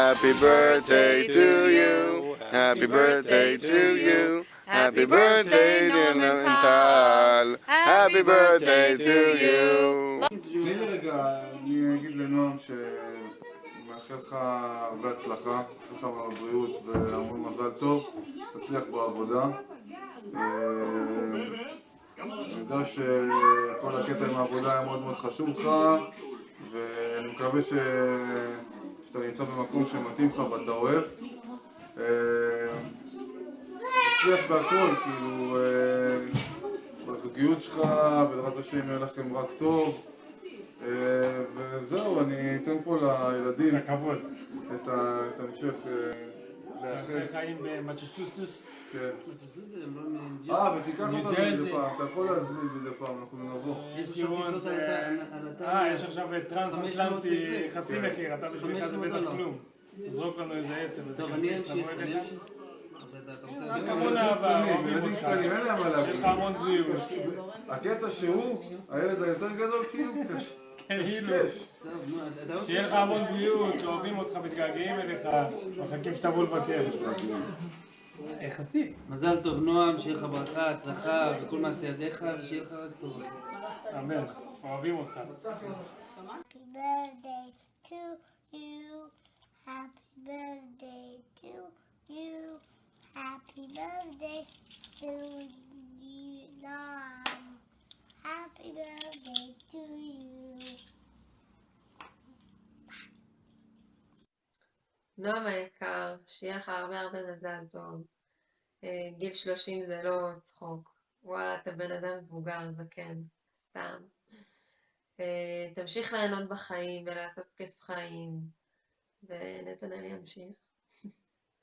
Happy birthday to you. Happy birthday to you. Happy birthday נועם טל. Happy birthday to you. תני לי רגע, אני אגיד לנועם מאחל לך הרבה הצלחה, מאחל לך בבריאות והמון מזל טוב, תצליח בעבודה. אני יודע שכל הקטע עם העבודה היה מאוד מאוד חשוב לך, ואני מקווה שאתה נמצא במקום שמתאים לך ואתה אוהב. תצליח בהכל, כאילו, בזוגיות שלך, בעזרת השם יהיה לכם רק טוב. וזהו, אני אתן פה לילדים את ההמשך לאחל חיים במצ'סוסטוס. כן. ותיקח אותנו מדי פעם, אתה יכול להזמין מדי פעם, אנחנו נבוא. יש עכשיו טרנס-אטלנטי חצי מחיר, אתה בשבילך זה בטח כלום. תזרוק לנו איזה עצם. טוב, אני אמשיך. רק המון אהבה, אוהבים אותך. אין להם מה להגיד. יש לך המון בריאות. הקטע שהוא, הילד היותר גדול, כאילו קשקש. שיהיה לך המון בריאות, אוהבים אותך, מתגעגעים אליך, מחכים שתבוא לבקר. יחסית. מזל טוב נועם, שיהיה לך ברכה, הצלחה וכל מעשה ידיך, ושיהיה לך רק טוב. אמן, אוהבים אותך. Happy birthday to you. Happy birthday to you. Happy birthday to you, Mom. Happy birthday to you. נועם היקר, שיהיה לך הרבה מזל טוב. גיל 30 זה לא צחוק. וואלה, אתה בן אדם מבוגר, זקן, סתם. תמשיך ליהנות בחיים ולעשות כיף חיים. ונתנאל ימשיך.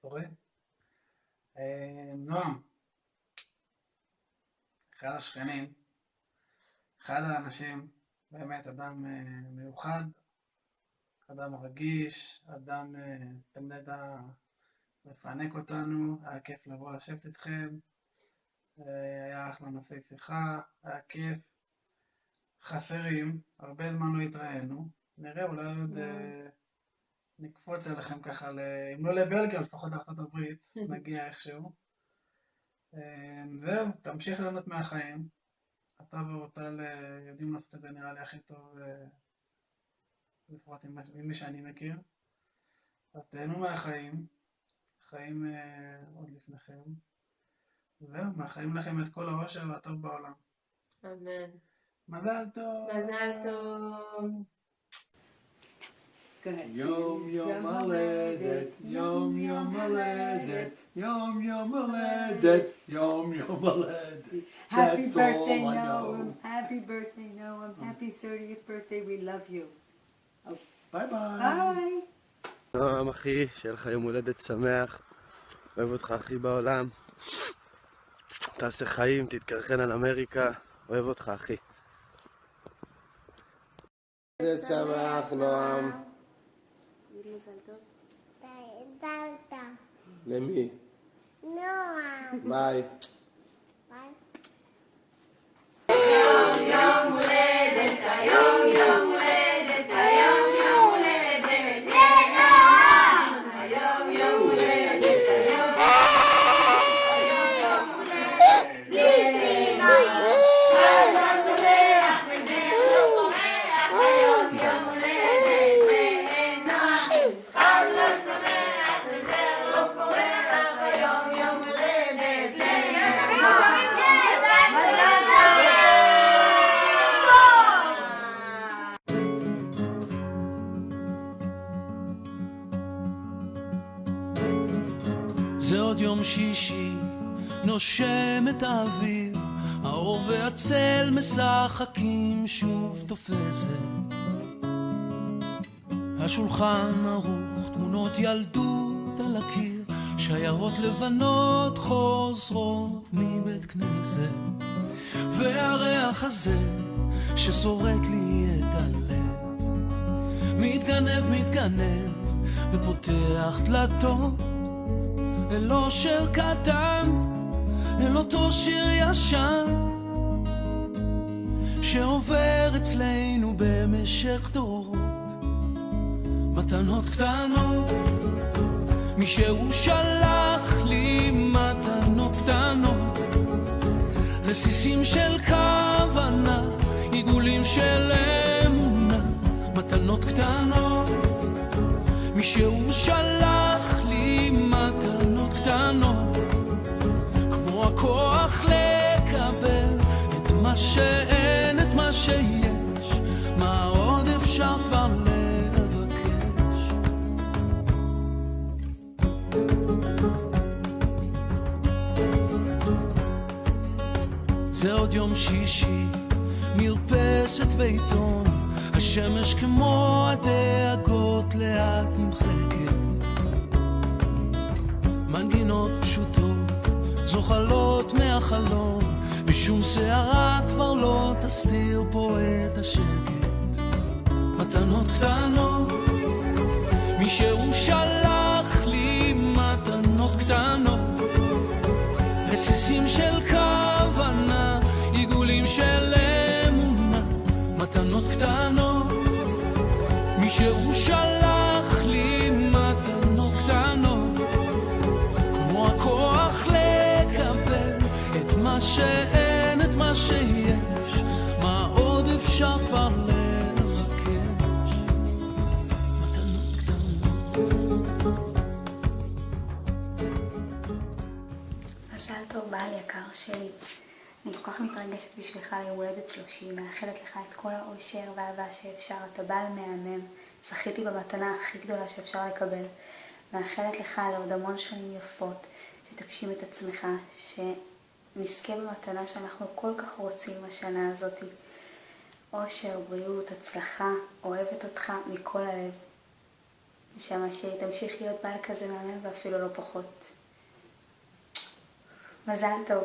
תורי. נועם, אחד השכנים, אחד האנשים, באמת אדם מיוחד, אדם רגיש, אדם תמיד ידע לפנק אותנו, היה כיף לבוא לשבת איתכם, היה אחלה נושאי שיחה, היה כיף, חסרים, הרבה זמן לא התראינו, נראה אולי עוד נקפוץ עליכם ככה, אם לא לבלגיה, לפחות לארצות הברית, נגיע איכשהו. זהו, תמשיך ליהנות מהחיים, אתה ואורטל יודעים לעשות את זה נראה לי הכי טוב, לפחות עם מי שאני מכיר. אז תהנו מהחיים, חיים עוד לפניכם. זהו, מאחלים לכם את כל האושר והטוב בעולם. אמן. מזל טוב. מזל טוב. יום יום הולדת, יום יום הולדת, יום יום הולדת, יום יום הולדת. Happy birthday, Noam. Happy birthday, Noam. Happy 30th birthday. We love you. ביי ביי. Bye. נועם אחי, שיהיה לך יום הולדת שמח, אוהב אותך הכי בעולם, תעשה חיים, תתקרחן על אמריקה, אוהב אותך אחי. הולדת שמח נועם. מזל טוב. מזל. למי? נועם. ביי. ביי. היום יום הולדת, היום יום הולדת, היום יום הולדת, לנועם! היום יום הולדת, היום יום הולדת, לנועם! חג שמח וזהו שמח, היום יום הולדת, לנועם! חג שמח וזהו פורח, היום יום הולדת, לנועם! זה עוד יום שישי, נושם את האוויר, האור והצל משחקים שוב תופסת. השולחן ערוך, תמונות ילדות על הקיר, שיירות לבנות חוזרות מבית כנסת. והריח הזה ששורט לי את הלב, מתגנב ופותח דלתות אל אושר קטן, אל אותו שיר ישן שעובר אצלנו במשך דורות. מתנות קטנות מישהו שלח לי מתנות קטנות, רסיסים של כוונה, עיגולים של אמונה, מתנות קטנות. מישהו שלח לי מתנות קטנות, כמו הכוח לקבל את מה שאין, את מה שיש, מה עוד אפשר כבר לבקש. זה עוד יום שישי, מרפסת ועיתון, השמש כמו הדאגות לאט נמחקת, מנגינות פשוטות זוחלות מהחלום, ושום שערה כבר לא תסתיר פה את השקט. מתנות קטנות, מישהו שלח לי מתנות קטנות, רסיסים של כוונה, עיגולים של אמונה, מתנות קטנות. מישהו שלח לי מתנות קטנות, כמו הכוח לקבל את מה שאין, את מה שיש, מה עוד אפשר כבר לבקש. מתנות קטנות. מזל טוב בעל יקר שלי, אני כל כך מתרגשת בשבילך ליום הולדת 30, מאחלת לך את כל האושר והאהבה שאפשר, אתה בעל מהמם, זכיתי במתנה הכי גדולה שאפשר לקבל, מאחלת לך לעוד המון שנים יפות, שתגשים את עצמך, שנזכה במתנה שאנחנו כל כך רוצים השנה הזאת, אושר, בריאות, הצלחה, אוהבת אותך מכל הלב, נשמה שתמשיך להיות בעל כזה מהמם ואפילו לא פחות. מזל טוב.